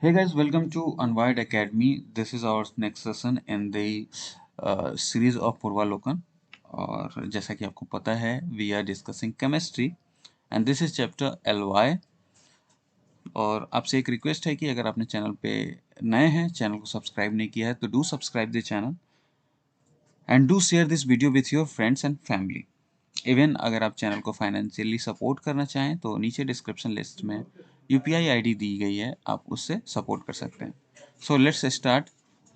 Hey guys, welcome to Unwired Academy. This is our next session in the series of Purvalokan. और जैसा कि आपको पता है we are discussing chemistry and this is chapter L Y. और आपसे एक रिक्वेस्ट है कि अगर आपने चैनल पे नए हैं, चैनल को सब्सक्राइब नहीं किया है तो do subscribe the channel and do share this video with your friends and family. Even अगर आप चैनल को फाइनेंशियली सपोर्ट करना चाहें तो नीचे डिस्क्रिप्शन लिस्ट में यूपीआई आईडी दी गई है, आप उससे सपोर्ट कर सकते हैं। So let's start,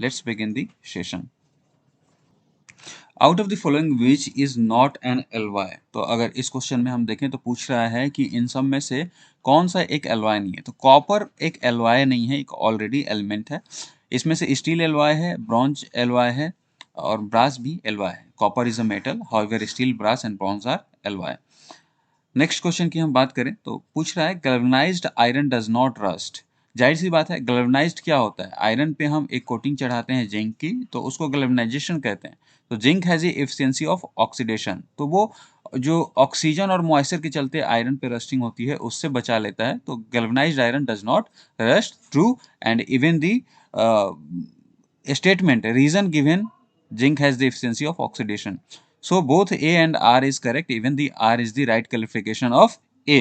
let's begin the session. Out of the following which is not an alloy. तो अगर इस क्वेश्चन में हम देखें तो पूछ रहा है कि इन सब में से कौन सा एक एलवाई नहीं है। तो कॉपर एक एलवाई नहीं है, एक ऑलरेडी एलिमेंट है। इसमें से स्टील एलवाई है, ब्रॉन्ज एलवाई है और ब्रास भी एलवाई है। Copper is a metal, however steel, brass and bronze are alloy. Next question की हम बात करें तो पूछ रहा है galvanised iron does not rust. जाहिर सी बात है, गैल्वेनाइज्ड क्या होता है? आयरन पे हम एक कोटिंग चढ़ाते हैं जिंक की, तो उसको गैल्वेनाइजेशन कहते हैं। तो zinc has a efficiency of oxidation, तो वो जो ऑक्सीजन और मॉइस्चर के चलते आयरन पे रस्टिंग होती है उससे बचा लेता है। तो galvanised iron does not rust, true. And even the statement reason given, zinc has the efficiency of oxidation. So both A and R is correct. Even the R is the right qualification of A.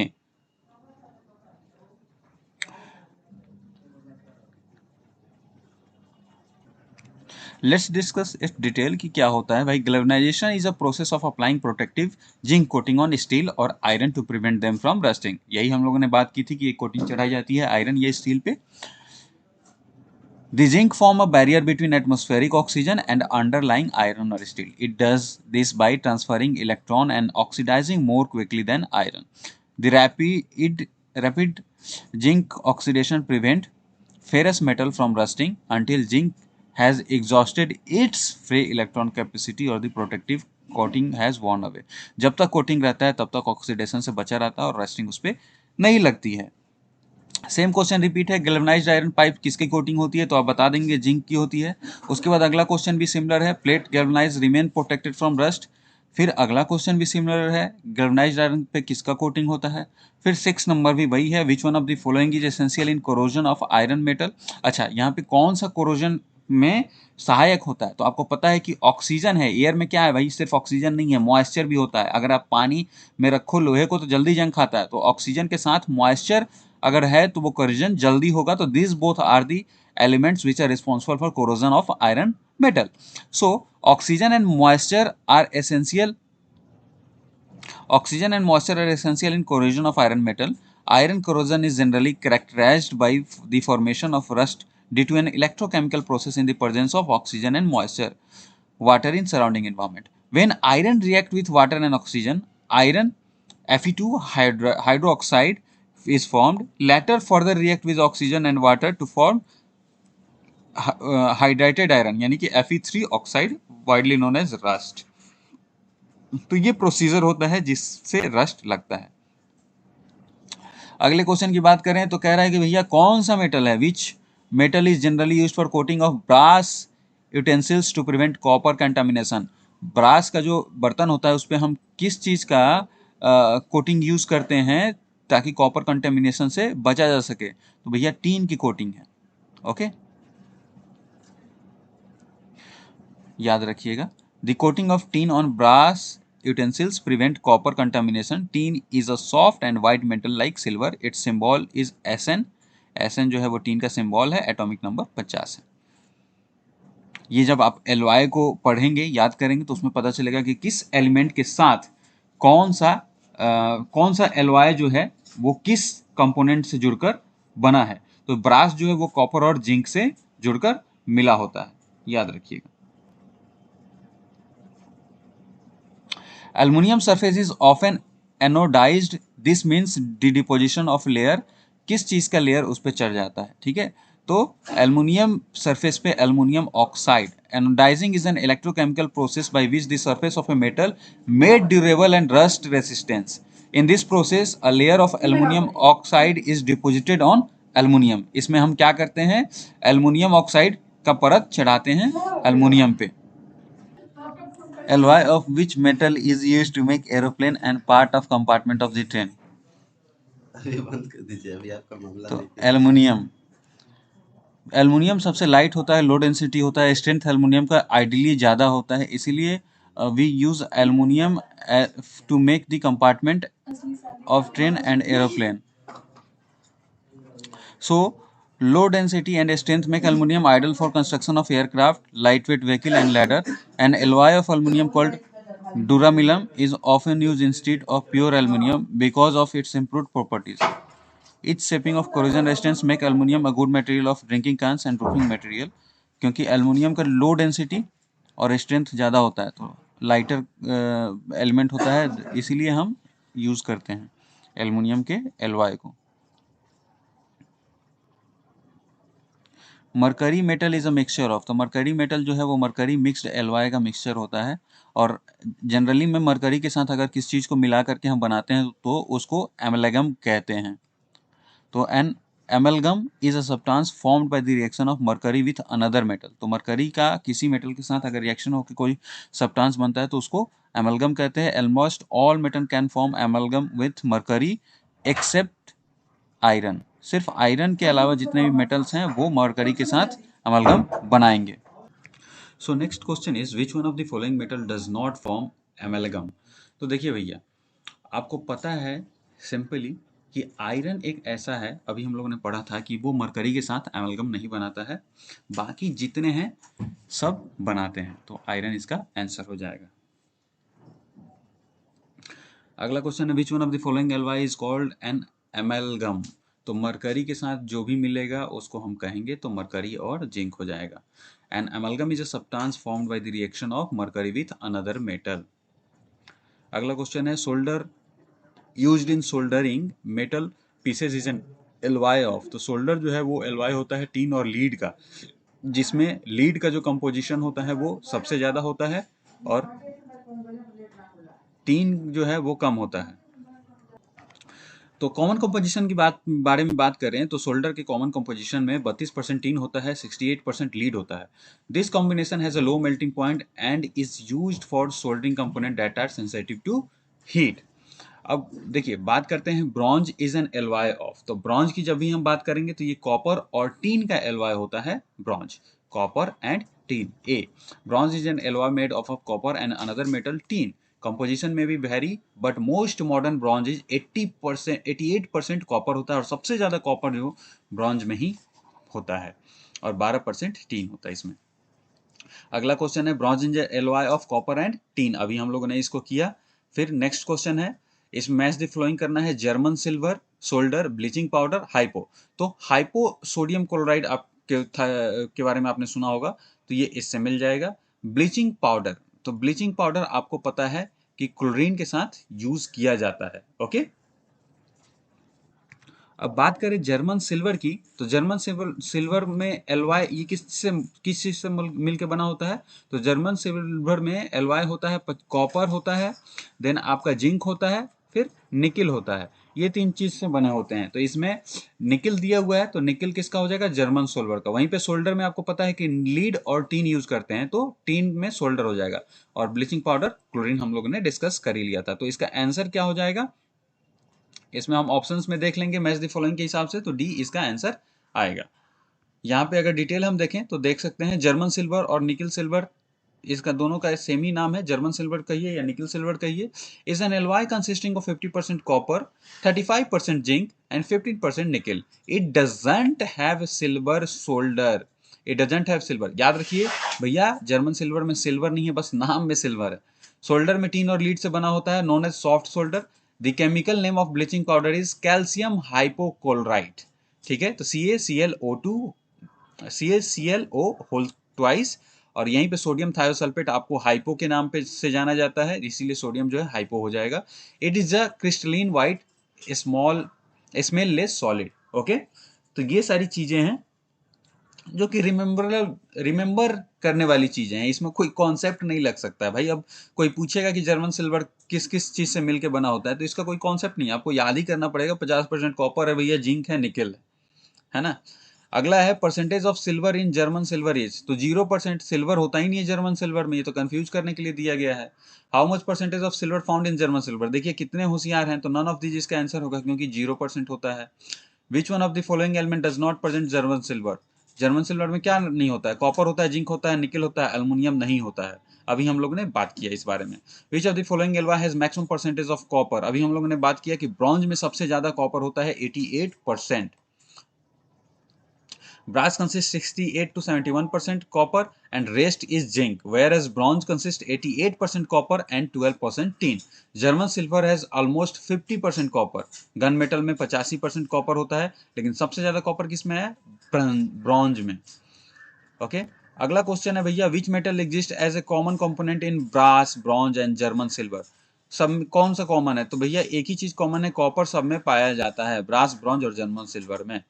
Let's discuss इस detail की क्या होता है भाई। galvanization is a process of applying protective zinc coating on steel और iron to prevent them from rusting। यही हम लोगों ने बात की थी कि एक कोटिंग चढ़ाई जाती है आयरन या स्टील पे। The zinc form a barrier between atmospheric oxygen and underlying iron or steel. It does this by transferring electron and oxidizing more quickly than iron. The rapid zinc oxidation prevent ferrous metal from rusting until zinc has exhausted its free electron capacity or the protective coating has worn away। जब तक coating रहता है तब तक oxidation से बचा रहता है और रस्टिंग उस पर नहीं लगती है। सेम क्वेश्चन रिपीट है, गैल्वेनाइज्ड आयरन पाइप किसकी कोटिंग होती है? तो आप बता देंगे जिंक की होती है। उसके बाद अगला क्वेश्चन भी सिमिलर है, plate galvanise remain protected from rust. फिर अगला क्वेश्चन भी सिमिलर है, गैल्वेनाइज्ड आयरन पे किसका कोटिंग होता है। फिर 6 नंबर भी वही है, which one of the following is essential in corrosion of iron metal. अच्छा, यहाँ पे कौन सा कोरोजन में सहायक होता है? तो आपको पता है कि ऑक्सीजन है। एयर में क्या है भाई? सिर्फ ऑक्सीजन नहीं है, मॉइस्चर भी होता है। अगर आप पानी में रखो लोहे को तो जल्दी जंग खाता है, तो ऑक्सीजन के साथ मॉइस्चर अगर है तो वो कोरोजन जल्दी होगा। तो this both are the elements which are responsible for corrosion of iron metal. So oxygen and moisture are essential. Oxygen and moisture are essential in corrosion of iron metal. Iron corrosion is generally characterized by the formation of rust due to an electrochemical process in the presence of oxygen and moisture, water in surrounding environment. When iron react with water and oxygen, iron Fe2 hydroxide is formed. Later further react with oxygen and water to form hydrated iron, यानी कि Fe3 oxide, widely known as rust। तो ये procedure होता है जिससे rust लगता है। अगले क्वेश्चन की बात करें तो कह रहा है कि भैया कौन सा मेटल है, which metal is generally use for coating of brass utensils to prevent copper contamination. Brass का जो बर्तन होता है उस पर हम किस चीज का कोटिंग यूज करते हैं ताकि कॉपर कंटेमिनेशन से बचा जा सके? तो भैया टीन की कोटिंग है। ओके, याद रखिएगा। The coating of tin on brass utensils prevent copper contamination. Tin is a soft and white metal like silver. Its symbol is Sn। Sn जो है वो टीन का सिंबल है, एटॉमिक नंबर 50 है। ये जब आप एलवाई को पढ़ेंगे, याद करेंगे तो उसमें पता चलेगा कि किस एलिमेंट के साथ कौन सा एलवाई जो है वो किस कंपोनेंट से जुड़कर बना है। तो ब्रास जो है वो कॉपर और जिंक से जुड़कर मिला होता है, याद रखिएगा। Aluminium surface is often anodized. This means deposition of layer, किस चीज का लेयर उस पर चढ़ जाता है। ठीक है, तो एल्युमिनियम सरफेस पे aluminium oxide. Anodising is an electrochemical process by which the surface of a metal made durable and rust resistance. In this process a layer of aluminium oxide is deposited on aluminium. इसमें हम क्या करते हैं? Aluminium oxide का परत चढ़ाते हैं aluminium पे। Alloy of which metal is used to make aeroplane and part of compartment of the train? अभी बंद कर दीजिए, अभी आपका मामला तो नहीं है। एल्युमिनियम। एल्युमिनियम सबसे लाइट होता है, लो डेंसिटी होता है, स्ट्रेंथ एल्युमिनियम का आइडियली ज़्यादा होता है, इसीलिए we use aluminium to make the compartment of train and aeroplane. So, low density and strength make aluminum ideal for construction of aircraft, lightweight vehicle and ladder. An alloy of aluminum called duralumin is often used instead of pure aluminum because of its improved properties. Its shaping of corrosion resistance make aluminum a good material of drinking cans and roofing material. क्योंकि aluminium का low density और strength ज़्यादा होता है तो lighter element होता है, इसीलिए हम यूज़ करते हैं एल्युमिनियम के एलॉय को. Mercury metal is a mixture of, तो मरकरी मेटल जो है वो मरकरी मिक्स्ड एलॉय का मिक्सचर होता है. और जनरली में मरकरी के साथ अगर किसी चीज़ को मिला करके हम बनाते हैं तो उसको एमलगम कहते हैं. तो an amalgam is a substance formed by the reaction of mercury with another metal. तो मरकरी का किसी मेटल के साथ अगर रिएक्शन होकर कोई सब्सटेंस बनता है तो उसको एमलगम कहते हैं. Almost all metal can form amalgam with mercury except iron. सिर्फ आयरन के अलावा जितने भी मेटल्स हैं वो मरकरी के साथ अमलगम बनाएंगे. So next question is which one of the following metal does not form amalgam. तो देखिए भैया, आपको पता है सिंपली कि आयरन एक ऐसा है, अभी हम लोगों ने पढ़ा था कि वो मरकरी के साथ एमलगम नहीं बनाता है, बाकी जितने हैं सब बनाते हैं. तो आयरन इसका आंसर हो जाएगा. अगला क्वेश्चन है which one of the following alloy is called an amalgam. तो मरकरी के साथ जो भी मिलेगा उसको हम कहेंगे तो मरकरी और जिंक हो जाएगा. An amalgam is a substance formed by the reaction of mercury with another metal. अगला क्वेश्चन है solder used in soldering metal pieces is an alloy of. तो सोल्डर जो है वो एलॉय होता है टीन और लीड का, जिसमें लीड का जो कंपोजिशन होता है वो सबसे ज़्यादा होता है और टीन जो है वो कम होता है. तो कॉमन कंपोजिशन की बारे में बात करें तो सोल्डर के कॉमन कंपोजिशन में 32% टीन होता है, 68% लीड होता है. This combination has a low melting point and is used for soldering component that are sensitive to heat. अब देखिए बात करते हैं bronze is an alloy of. तो ब्रॉन्ज की जब भी हम बात करेंगे तो ये कॉपर और टीन का एलॉय होता है bronze. Copper and teen. A bronze is an alloy made of copper and another metal tin. Composition में भी very but most modern bronze is 80% 88% copper होता है और सबसे ज़्यादा कॉपर जो ब्रॉन्ज में ही होता है और 12% टीन होता है इसमें. अगला क्वेश्चन है bronze is alloy of copper and teen. अभी हम लोगों ने इसको किया. फिर नेक्स्ट क्वेश्चन है इस मैच द फ्लोइंग करना है German silver, solder, bleaching powder, hypo. तो हाइपो सोडियम क्लोराइड के बारे में आपने सुना होगा तो ये इससे मिल जाएगा. ब्लीचिंग पाउडर, तो ब्लीचिंग पाउडर आपको पता है कि क्लोरीन के साथ यूज किया जाता है. ओके. अब बात करें जर्मन सिल्वर की तो जर्मन सिल्वर में एलवाई ये किस चीज से मिल के बना होता है. तो जर्मन सिल्वर में एलवाई होता है, कॉपर होता है, देन आपका जिंक होता है, फिर निकिल होता है. ये तीन चीज से बने होते हैं. तो इसमें निकिल दिया हुआ है तो निकिल किसका हो जाएगा, जर्मन सिल्वर का. वहीं पे सोल्डर में आपको पता है कि लीड और टीन यूज करते हैं तो टीन में सोल्डर हो जाएगा. और ब्लीचिंग पाउडर क्लोरीन हम लोगों ने डिस्कस कर ही लिया था. तो इसका आंसर क्या हो जाएगा, इसमें हम ऑप्शंस में देख लेंगे मैच द फॉलोइंग के हिसाब से, तो डी इसका आंसर आएगा. यहाँ पे अगर डिटेल हम देखें तो देख सकते हैं जर्मन सिल्वर और निकिल सिल्वर, इसका दोनों का सेम ही नाम है, जर्मन सिल्वर कहिए या निकिल सिल्वर कहिए. Is an alloy consisting of 50% copper, 35% zinc and 15% nickel. It doesn't have silver solder. It doesn't have silver. याद रखिए भैया, जर्मन सिल्वर में सिल्वर नहीं है, बस नाम में सिल्वर है. सोल्डर में टीन और लीड से बना होता है, known as soft solder. The chemical name of bleaching powder is calcium hypochlorite. ठीक है. तो CaClO होल ट्वाइस. और यहीं पे सोडियम थायोसल्फेट आपको हाइपो के नाम पे से जाना जाता है, इसीलिए सोडियम जो है हाइपो हो जाएगा. It is a crystalline white small smell less solid. Okay. तो ये सारी चीजें हैं जो कि रिमेंबर करने वाली चीजें हैं. इसमें कोई कॉन्सेप्ट नहीं लग सकता है भाई. अब कोई पूछेगा कि जर्मन सिल्वर किस किस चीज से मिलके बना होता है तो इसका कोई कॉन्सेप्ट नहीं है, आपको याद ही करना पड़ेगा. 50% कॉपर है भैया, जिंक है, निकेल है ना. अगला है percentage of silver in German silver is. तो 0% सिल्वर होता ही नहीं है जर्मन सिल्वर में, ये तो कंफ्यूज करने के लिए दिया गया है. How much percentage of silver found in German silver. देखिए कितने होशियार हैं, तो नन ऑफ दीज इसका आंसर होगा क्योंकि 0% होता है. Which one of the following element does not present German silver. German silver में क्या नहीं होता है? कॉपर होता है, जिंक होता है, निकल होता है, एल्युमिनियम नहीं होता है। अभी हम लोगों ने बात किया इस बारे में। विच of the following alloy has maximum percentage of copper? अभी हम लोगों ने बात किया कि ब्रॉन्ज में सबसे ज्यादा कॉपर होता है 88%। Brass consists 68 to 71% copper and rest is zinc, whereas bronze consists 88% copper and 12% tin. German silver has almost 50% copper. Gun metal में 85% कॉपर होता है, लेकिन सबसे ज्यादा कॉपर किसमें है? ब्रॉन्ज में। ओके अगला क्वेश्चन है भैया, which metal exist as a common component in brass, bronze and German silver? सब कौन सा कॉमन है? तो भैया एक ही चीज कॉमन है, कॉपर सब में पाया जाता है, ब्रास, ब्रॉन्ज और जर्मन सिल्वर में।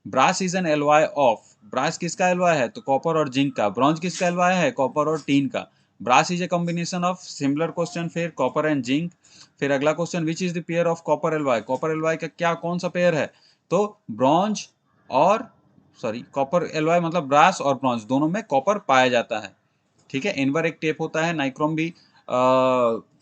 Brass is an alloy of, brass किसका एलॉय है? तो कॉपर और जिंक का। ब्रॉन्ज किसका एलॉय है? कॉपर और टीन का। Brass is a combination of, similar question, फिर कॉपर एंड जिंक। फिर अगला question, which is the pair of copper alloy? Copper alloy का क्या कौन सा पेयर है? तो ब्रॉन्ज और कॉपर एलॉय मतलब ब्रास और ब्रॉन्ज दोनों में कॉपर पाया जाता है। ठीक है, इनवर एक टेप होता है, नाइक्रोम भी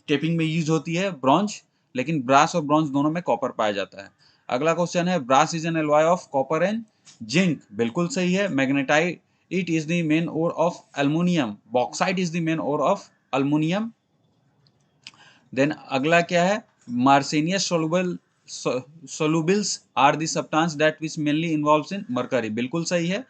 टेपिंग में यूज होती है, ब्रॉन्ज, लेकिन ब्रास और ब्रॉन्ज दोनों में कॉपर पाया जाता है। अगला क्वेश्चन है, brass is an alloy of copper and zinc, बिल्कुल सही है। Magnetite it is the main ore of aluminium, bauxite is the main ore of aluminium. Then अगला क्या है, marsenius solubles are the substance that which mainly involves in mercury, बिल्कुल सही है।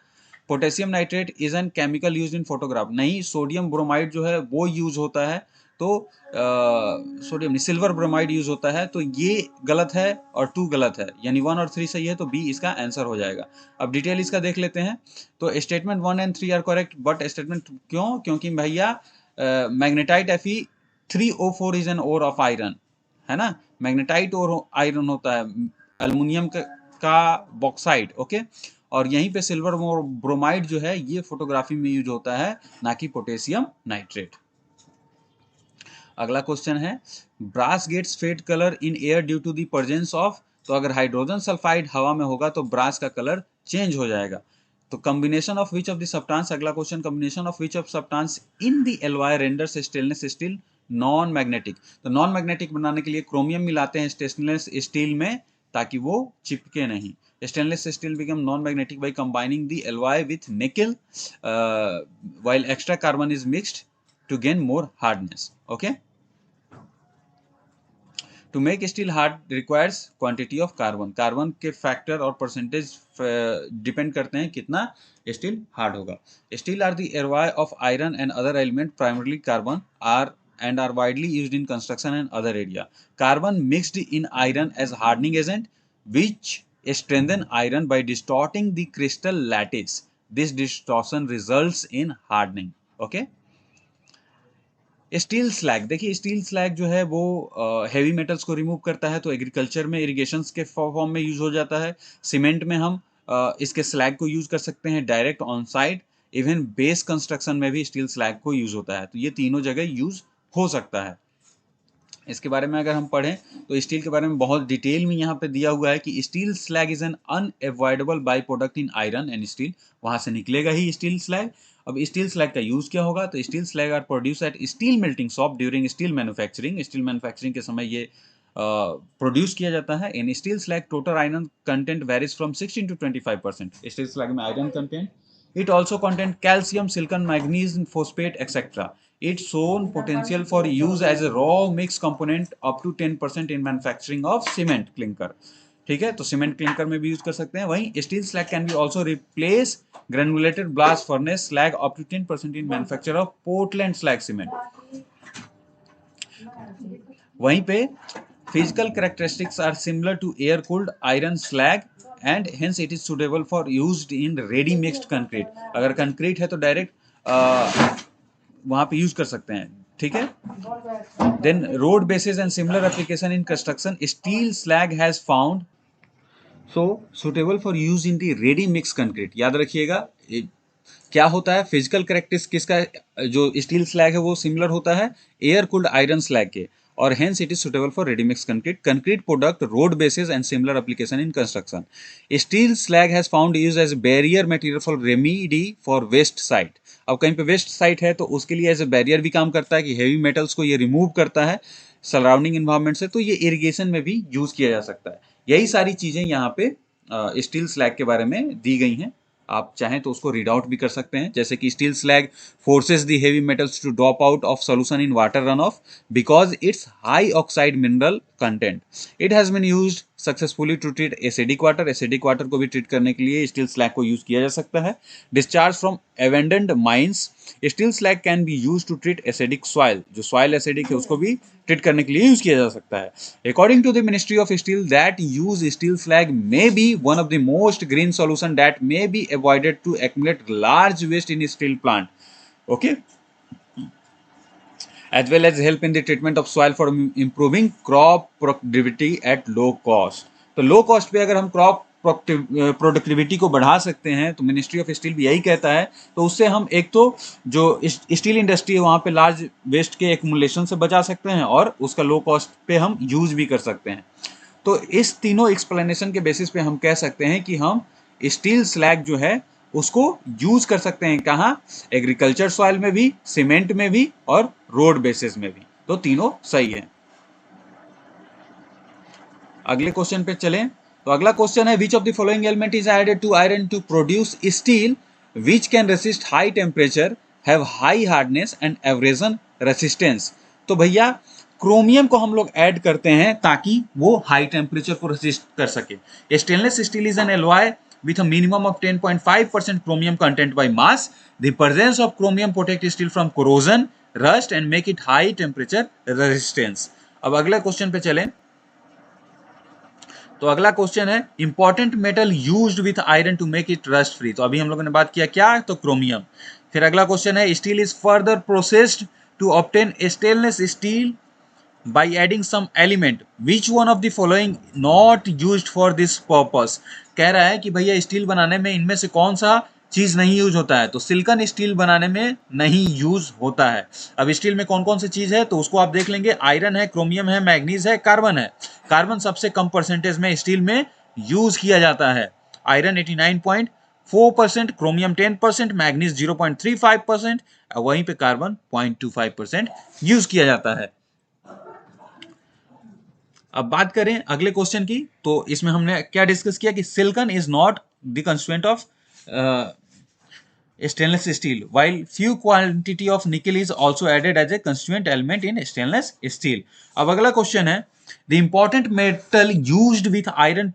Potassium nitrate is an chemical use in photograph, नहीं, sodium bromide जो है वो यूज होता है, तो सोडियम नहीं, सिल्वर ब्रोमाइड यूज होता है, तो ये गलत है और 2 गलत है, यानी 1 और 3 सही है, तो बी इसका आंसर हो जाएगा। अब डिटेल इसका देख लेते हैं। तो statement 1 and 3 are correct, but statement क्यों? क्योंकि भैया magnetite Fe3O4 is an ore of iron, है ना, मैग्नेटाइट और आयरन होता है, एल्युमिनियम का बॉक्साइट। ओके, और यहीं पे सिल्वर ब्रोमाइड जो है ये फोटोग्राफी में यूज होता है, ना कि पोटेशियम नाइट्रेट। अगला क्वेश्चन है, brass gets fade colour in air due to the presence of, तो अगर हाइड्रोजन सल्फाइड हवा में होगा तो ब्रास का कलर चेंज हो जाएगा। तो combination of which of the substance, अगला question, combination of which of substance in the alloy renders stainless steel non magnetic? तो नॉन मैग्नेटिक बनाने के लिए क्रोमियम मिलाते हैं स्टेनलेस स्टील में, ताकि वो चिपके नहीं। Stainless steel become non-magnetic by combining the alloy with nickel, while extra carbon is mixed to gain more hardness. Okay. To make steel hard requires quantity of carbon. Carbon के factor और percentage depend करते हैं कितना steel hard होगा। Steel are the alloy of iron and other element, primarily carbon, are widely used in construction and other area. Carbon mixed in iron as hardening agent, which strengthen iron by distorting the crystal lattice. This distortion results in hardening. Okay. Steel slag, देखिए steel slag जो है वो heavy metals को remove करता है, तो agriculture में irrigations के फॉर्म में यूज हो जाता है। सीमेंट में हम इसके स्लैग को यूज कर सकते हैं direct on site, even base construction में भी स्टील स्लैग को यूज होता है, तो ये तीनों जगह यूज हो सकता है। इसके बारे में अगर हम पढ़ें तो स्टील के बारे में बहुत डिटेल में यहाँ पे दिया हुआ है कि steel slag is an unavoidable by product in iron and steel, वहां से निकलेगा ही स्टील स्लैग। अब स्टील स्लैग का यूज क्या होगा? तो steel slag are produce at steel melting shop during steel manufacturing, steel manufacturing के समय ये प्रोड्यूस किया जाता है। In steel slag total iron content varies from 16 to 25%। Steel slag में iron content, it also contains calcium, silicon, magnesium, phosphate, etc. It's shown potential for use as a raw mix component up to 10% in manufacturing of cement clinker. ठीक है, तो cement clinker में भी use कर सकते हैं। वहीं steel slag can be also replace granulated blast furnace slag up to 10% in manufacture of Portland slag cement. वहीं पे physical characteristics are similar to air cooled iron slag and hence it is suitable for used in ready mixed concrete. अगर concrete है तो direct वहां पे use कर सकते हैं। ठीक है, then road basis and similar application in construction, steel slag has found so suitable for use in the ready mix concrete. याद रखिएगा क्या होता है, फिजिकल कैरेक्टरिस्टिक्स किसका, जो स्टील स्लैग है वो सिमिलर होता है एयर कूल्ड आयरन स्लैग के, और hence it is suitable for ready mix concrete product, road bases and similar application in construction. Steel slag has found use as barrier material for remedy for waste site. अब कहीं पे waste site है तो उसके लिए as a barrier भी काम करता है कि हेवी मेटल्स को ये रिमूव करता है सराउंडिंग इन्वायरमेंट से, तो ये इरिगेशन में भी यूज किया जा सकता है। यही सारी चीजें यहाँ पे स्टील स्लैग के बारे में दी गई हैं। आप चाहें तो उसको रीड आउट भी कर सकते हैं, जैसे कि steel slag forces the heavy metals to drop out of solution in water run off because its high oxide mineral content. It has been used successfully to treat acidic water को भी treat करने के लिए steel slag को use किया जा सकता है। Discharge from abandoned mines, steel slag can be use to treat acidic soil, जो सॉइल एसिडिक है उसको भी ट्रीट करने के लिए यूज किया जा सकता है। According to the ministry of steel, that use steel slag may be one of the most green solution that may be avoided to accumulate large waste in steel plant, okay, as well as help in the treatment of soil for improving crop productivity at low cost। तो low cost पे अगर हम crop productivity को बढ़ा सकते हैं तो ministry of steel भी यही कहता है, तो उससे हम एक तो जो स्टील इंडस्ट्री है वहाँ पे लार्ज वेस्ट के एक्मुलेशन से बचा सकते हैं और उसका लो कॉस्ट पे हम यूज भी कर सकते हैं। तो इस तीनों एक्सप्लेनेशन के बेसिस पे हम कह सकते हैं कि हम स्टील स्लैग जो है उसको यूज कर सकते हैं, कहाँ, एग्रीकल्चर सॉइल में भी, सीमेंट में भी और रोड बेसिस में भी, तो तीनों सही है। अगले क्वेश्चन पे चलें, तो अगला क्वेश्चन है which of the following element is added to iron to produce steel which can resist high temperature, have high hardness and abrasion resistance. तो भैया क्रोमियम को हम लोग ऐड करते हैं ताकि वो हाई टेम्परेचर को रेसिस्ट कर सके। Stainless steel is an alloy with a minimum of 10.5% chromium content by mass. The presence of chromium protect steel from corrosion, rust and make it high temperature resistance। अब अगला question पे चलें, तो अगला question है important metal used with iron to make it rust free. तो अभी हम लोगों ने बात किया क्या, तो क्रोमियम। फिर अगला क्वेश्चन है steel is further processed to obtain stainless steel by adding some element which one of the following not used for this purpose। कह रहा है कि भैया स्टील बनाने में इनमें से कौन सा चीज नहीं यूज होता है, तो सिलिकॉन स्टील बनाने में नहीं यूज होता है। अब स्टील में कौन कौन सी चीज है तो उसको आप देख लेंगे, आयरन है, क्रोमियम है, मैग्नीज है, कार्बन है। कार्बन सबसे कम परसेंटेज में स्टील में यूज किया जाता है, आयरन 89.4%, क्रोमियम 10%, मैग्नीज 0.35% और वहीं पे कार्बन 0.25% यूज किया जाता है। अब बात करें अगले क्वेश्चन की, तो इसमें हमने क्या डिस्कस किया कि silicon is not the constituent of stainless steel while few quantity of nickel is also added as a constituent element in stainless steel। अब अगला क्वेश्चन है the important metal used with iron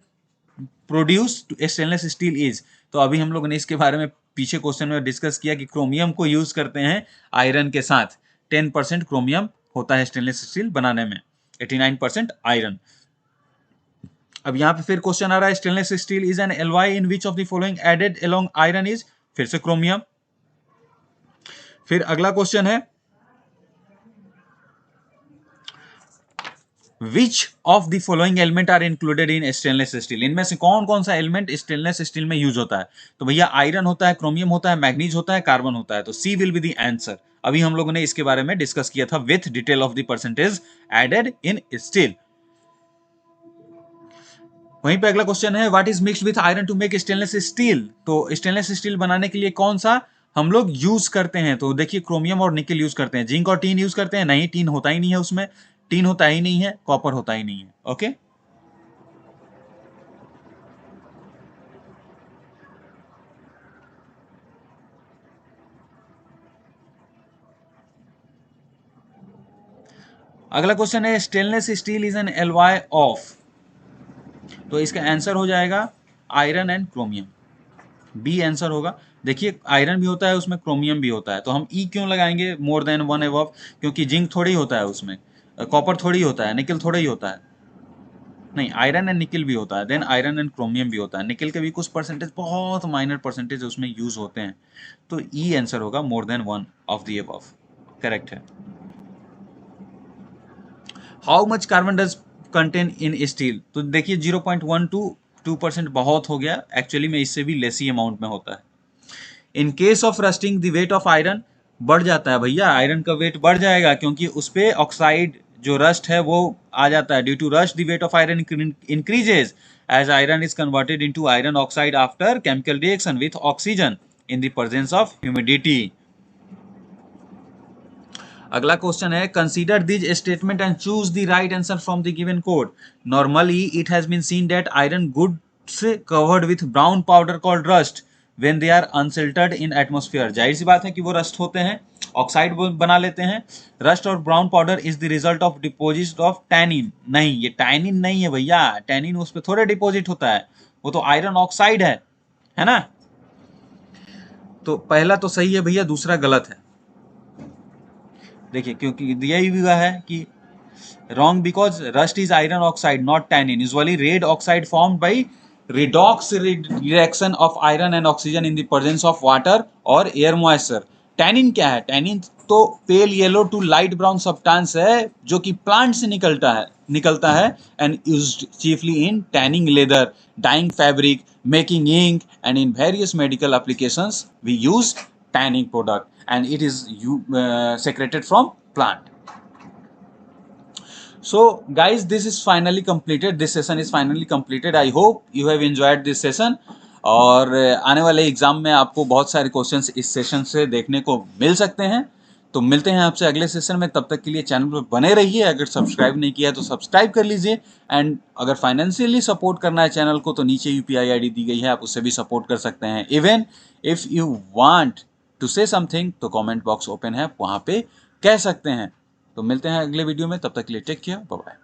produced stainless steel is। तो अभी हम लोगों ने इसके बारे में पीछे क्वेश्चन में डिस्कस किया कि क्रोमियम को यूज करते हैं आयरन के साथ, 10% क्रोमियम होता है स्टेनलेस स्टील बनाने में, 89% आयरन। अब यहां पे फिर क्वेश्चन आ रहा है stainless steel is an alloy in which of the following added along iron is, फिर से क्रोमियम। फिर अगला क्वेश्चन है which of the following element are included in stainless steel, इनमें से कौन कौन सा एलिमेंट स्टेनलेस स्टील में यूज होता है, तो भैया आयरन होता है, क्रोमियम होता है, मैग्नीज होता है, कार्बन होता है, तो सी विल बी द आंसर। अभी हम लोगों ने इसके बारे में डिस्कस किया था with detail of the percentage added in steel. वहीं पे अगला क्वेश्चन है what is mixed with iron to make stainless steel, तो स्टेनलेस स्टील बनाने के लिए कौन सा हम लोग यूज करते हैं, तो देखिए क्रोमियम और निकल यूज करते हैं, जिंक और टीन यूज करते हैं, नहीं टीन होता ही नहीं है उसमें, टीन होता ही नहीं है, कॉपर होता ही नहीं है, ओके। अगला क्वेश्चन है stainless steel is an alloy of, तो इसका आंसर हो जाएगा iron and chromium, B answer होगा। देखिए आयरन भी होता है उसमें, क्रोमियम भी होता है, तो हम ई क्यों लगाएंगे मोर देन वन एबव, क्योंकि जिंक थोड़ी होता है उसमें, कॉपर थोड़ी होता है, निकल थोड़ा ही होता है, नहीं आयरन एंड निकल भी होता है, देन आयरन एंड क्रोमियम भी होता है, निकल के भी कुछ परसेंटेज, बहुत माइनर परसेंटेज उसमें यूज होते हैं, तो ई आंसर होगा more than one of the above, correct है। How much carbon does contain in steel, तो देखिए 0.122% बहुत हो गया, एक्चुअली में इससे भी लेस ही अमाउंट में होता है। In case of rusting the weight of iron बढ़ जाता है, भैया आयरन का वेट बढ़ जाएगा क्योंकि उस पे ऑक्साइड जो रस्ट है वो आ जाता है, due to rust the weight of iron increases as iron is converted into iron oxide after chemical reaction with oxygen in the presence of humidity. अगला क्वेश्चन है consider this statement and choose the right answer from the given code. Normally it has been seen that iron goods covered with brown powder called rust when they are unsheltered in atmosphere. जाहिर सी बात है कि वो rust होते हैं, oxide बना लेते हैं। रस्ट और brown powder is the result of deposit of tannin. नहीं, ये टैनिन नहीं है भैया, टैनिन उस पर थोड़े डिपोजिट होता है, वो तो आयरन ऑक्साइड है ना। तो पहला तो सही है भैया, दूसरा गलत है। देखिए, क्योंकि दिया ही हुआ है कि wrong because rust is iron oxide not tannin. Usually red oxide formed by redox reaction of iron and oxygen in the presence of water or air moisture. Tannin क्या है? टैनिन तो pale yellow to light brown substance है जो कि plant से निकलता है and used chiefly in tanning leather, dyeing fabric, making ink and in various medical applications we use tanning product and it is secreted from plant. So guys, this is finally completed, this session is finally completed. I hope you have enjoyed this session. और आने वाले exam में आपको बहुत सारे questions इस session से देखने को मिल सकते हैं। तो मिलते हैं आपसे अगले सेशन में, तब तक के लिए चैनल पर बने रहिए। अगर सब्सक्राइब नहीं किया है तो सब्सक्राइब कर लीजिए, एंड अगर फाइनेंशियली सपोर्ट करना है चैनल को तो नीचे यूपीआई आईडी दी गई है, आप उससे भी सपोर्ट कर सकते हैं। Even if you want to say something तो कमेंट बॉक्स ओपन है, वहाँ पे कह सकते हैं। तो मिलते हैं अगले वीडियो में, तब तक के लिए टेक केयर, बाय बाय।